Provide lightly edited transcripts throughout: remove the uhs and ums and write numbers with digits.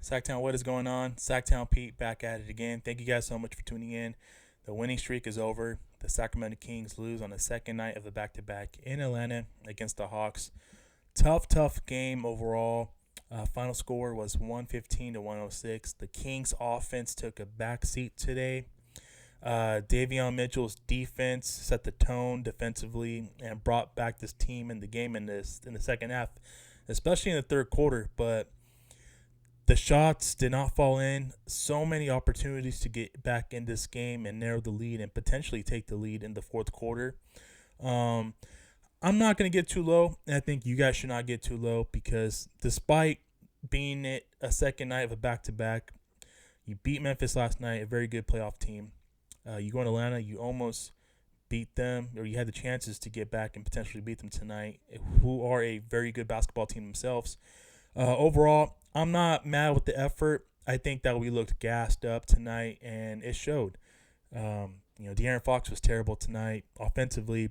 Sacktown, what is going on? Sacktown Pete back at it again. Thank you guys so much for tuning in. The winning streak is over. The Sacramento Kings lose on the second night of the back to back in Atlanta against the Hawks. Tough game overall. Final score was 115 to 106. The Kings offense took a back seat today. Davion Mitchell's defense set the tone defensively and brought back this team in the game in the second half, especially in the third quarter. But the shots did not fall in. So many opportunities to get back in this game and narrow the lead and potentially take the lead in the fourth quarter. Um, I'm not going to get too low, and I think you guys should not get too low because despite being it a second night of a back-to-back, you beat Memphis last night, a very good playoff team. You go in Atlanta, you almost beat them, or you had the chances to get back and potentially beat them tonight, who are a very good basketball team themselves. Overall, I'm not mad with the effort. I think that we looked gassed up tonight, and it showed. De'Aaron Fox was terrible tonight offensively.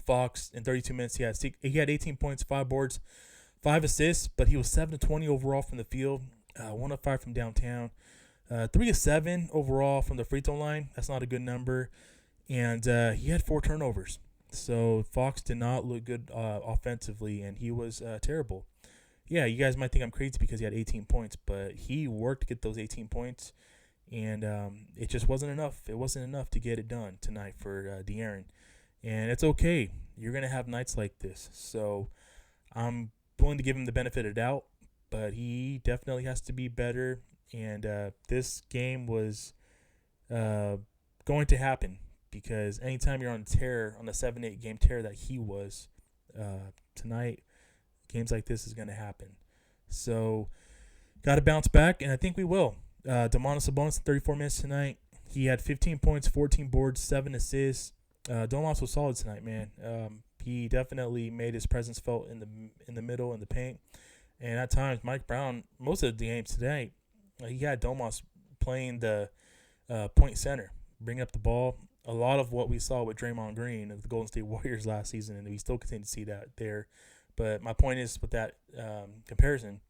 Fox in 32 minutes he had 18 points, 5 boards, 5 assists, but he was 7 of 20 overall from the field, 1 of 5 from downtown, 3 of 7 overall from the free throw line. That's not a good number, and he had 4 turnovers. So Fox did not look good offensively, and he was terrible. Yeah, you guys might think I'm crazy because he had 18 points, but he worked to get those 18 points, and it just wasn't enough. It wasn't enough to get it done tonight for De'Aaron. And it's okay. You're going to have nights like this. So I'm willing to give him the benefit of the doubt, but he definitely has to be better. And this game was going to happen because anytime you're on tear, on the 7-8 game tear that he was tonight, games like this is going to happen. So got to bounce back, and I think we will. Domantas Sabonis in 34 minutes tonight. He had 15 points, 14 boards, 7 assists. Domas was solid tonight, man. He definitely made his presence felt in the middle in the paint, and at times Mike Brown, most of the games today, he had Domas playing the point center, bringing up the ball. A lot of what we saw with Draymond Green of the Golden State Warriors last season, and we still continue to see that there. But my point is with that comparison,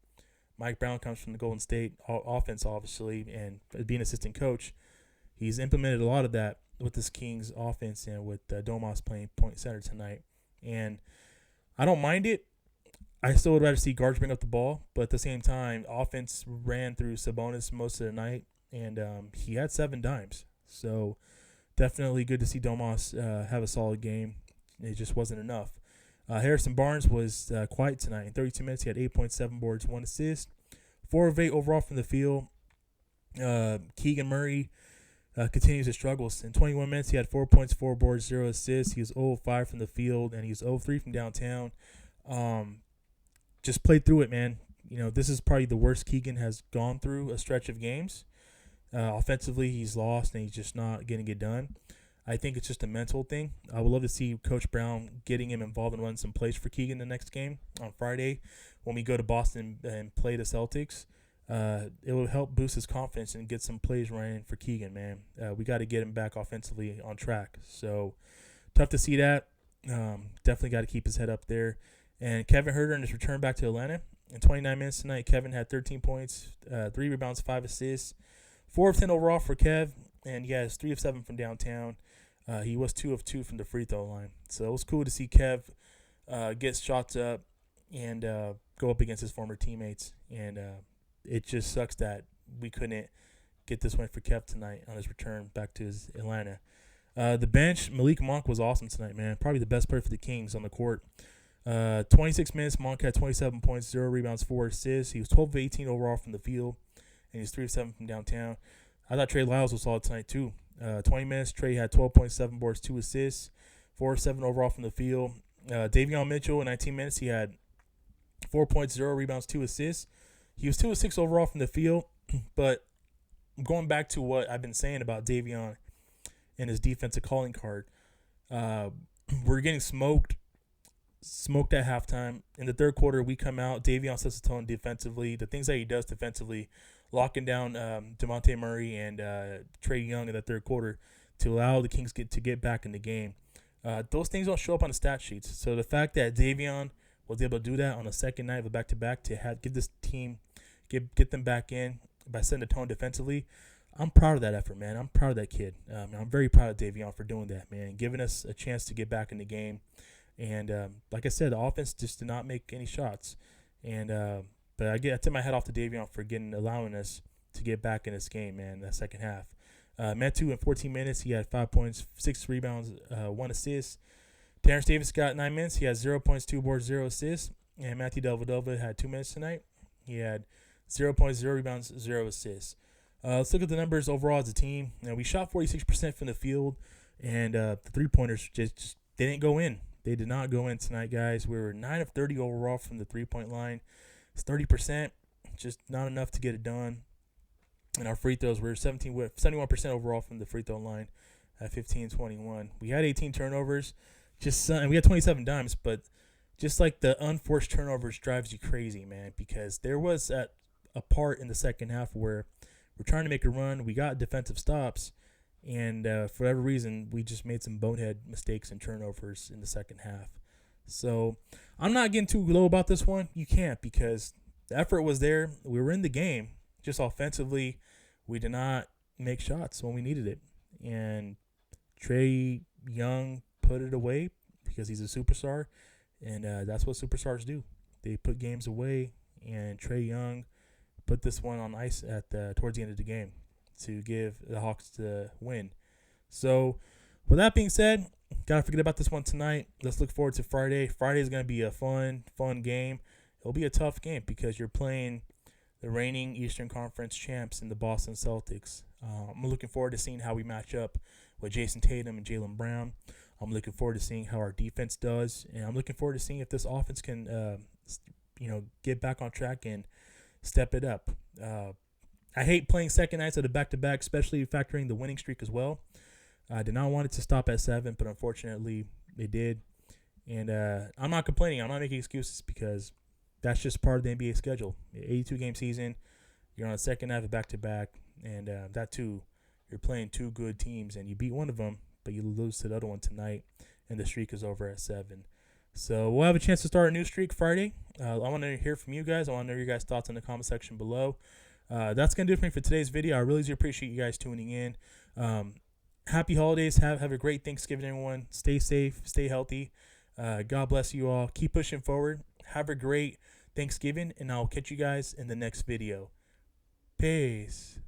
Mike Brown comes from the Golden State offense, obviously, and being assistant coach, he's implemented a lot of that with this Kings offense and with Domas playing point center tonight. And I don't mind it. I still would rather see guards bring up the ball, but at the same time, offense ran through Sabonis most of the night, and he had 7 dimes. So definitely good to see Domas have a solid game. It just wasn't enough. Harrison Barnes was quiet tonight. In 32 minutes, he had 8.7 boards, 1 assist, 4 of 8 overall from the field. Keegan Murray continues his struggles. In 21 minutes, he had 4 points, 4 boards, 0 assists. He was 0 of 5 from the field, and he was 0 of 3 from downtown. Just played through it, man. This is probably the worst Keegan has gone through a stretch of games. Offensively, he's lost, and he's just not getting it done. I think it's just a mental thing. I would love to see Coach Brown getting him involved and running some plays for Keegan the next game on Friday when we go to Boston and play the Celtics. It will help boost his confidence and get some plays running for Keegan, man. We got to get him back offensively on track. So tough to see that. Definitely got to keep his head up there. And Kevin Huerter in his return back to Atlanta. In 29 minutes tonight, Kevin had 13 points, 3 rebounds, 5 assists, 4 of 10 overall for Kev, and he has 3 of 7 from downtown. He was 2 of 2 from the free throw line. So it was cool to see Kev get shots up and go up against his former teammates. And it just sucks that we couldn't get this win for Kev tonight on his return back to his Atlanta. The bench, Malik Monk was awesome tonight, man. Probably the best player for the Kings on the court. 26 minutes, Monk had 27 points, 0 rebounds, 4 assists. He was 12 of 18 overall from the field, and he was 3 of 7 from downtown. I thought Trey Lyles was solid tonight, too. 20 minutes, Trey had 12.7 boards, 2 assists, 4 of 7 overall from the field. Davion Mitchell, in 19 minutes, he had 4 points, 0 rebounds, 2 assists. He was 2 of 6 overall from the field, but going back to what I've been saying about Davion and his defensive calling card, we're getting smoked at halftime. In the third quarter, we come out. Davion sets the tone defensively. The things that he does defensively, locking down DeMonte Murray and Trae Young in the third quarter to allow the Kings to get back in the game. Those things don't show up on the stat sheets. So the fact that Davion was able to do that on the second night of a back-to-back to give this team get them back in by setting the tone defensively. I'm proud of that effort, man. I'm proud of that kid. I'm very proud of Davion for doing that, man, giving us a chance to get back in the game. And like I said, the offense just did not make any shots. And but I tip my hat off to Davion for allowing us to get back in this game, man. That second half. Metu in 14 minutes, he had 5 points, 6 rebounds, 1 assist. Terrence Davis got 9 minutes. He had 0 points, 2 boards, 0 assists. And Matthew Dellavedova had 2 minutes tonight. He had 0 points, 0 rebounds, 0 assists. Let's look at the numbers overall as a team. We shot 46% from the field, and the three-pointers just didn't go in. They did not go in tonight, guys. We were 9 of 30 overall from the three-point line. It's 30%, just not enough to get it done. And our free throws were 71% overall from the free throw line at 15-21. We had 18 turnovers, and we had 27 dimes, but just like the unforced turnovers drives you crazy, man, because there was a part in the second half where we're trying to make a run. We got defensive stops, and for whatever reason, we just made some bonehead mistakes and turnovers in the second half. So I'm not getting too low about this one. You can't, because the effort was there. We were in the game. Just offensively, we did not make shots when we needed it. And Trae Young put it away because he's a superstar, and that's what superstars do. They put games away, and Trae Young put this one on ice towards the end of the game to give the Hawks the win. So with that being said, gotta forget about this one tonight. Let's look forward to Friday. Friday is going to be a fun game. It'll be a tough game because you're playing the reigning Eastern Conference champs in the Boston Celtics. I'm looking forward to seeing how we match up with Jason Tatum and Jaylen Brown. I'm looking forward to seeing how our defense does, and I'm looking forward to seeing if this offense can, get back on track and step it up. I hate playing second nights of the back-to-back, especially factoring the winning streak as well. I did not want it to stop at 7, but unfortunately it did. And I'm not complaining. I'm not making excuses because that's just part of the NBA schedule. 82-game season, you're on a second half of back-to-back, and that too, you're playing 2 good teams, and you beat one of them, but you lose to the other one tonight, and the streak is over at 7. So we'll have a chance to start a new streak Friday. I want to hear from you guys. I want to know your guys' thoughts in the comment section below. That's going to do it for me for today's video. I really do appreciate you guys tuning in. Happy holidays. Have a great Thanksgiving, everyone. Stay safe. Stay healthy. God bless you all. Keep pushing forward. Have a great Thanksgiving, and I'll catch you guys in the next video. Peace.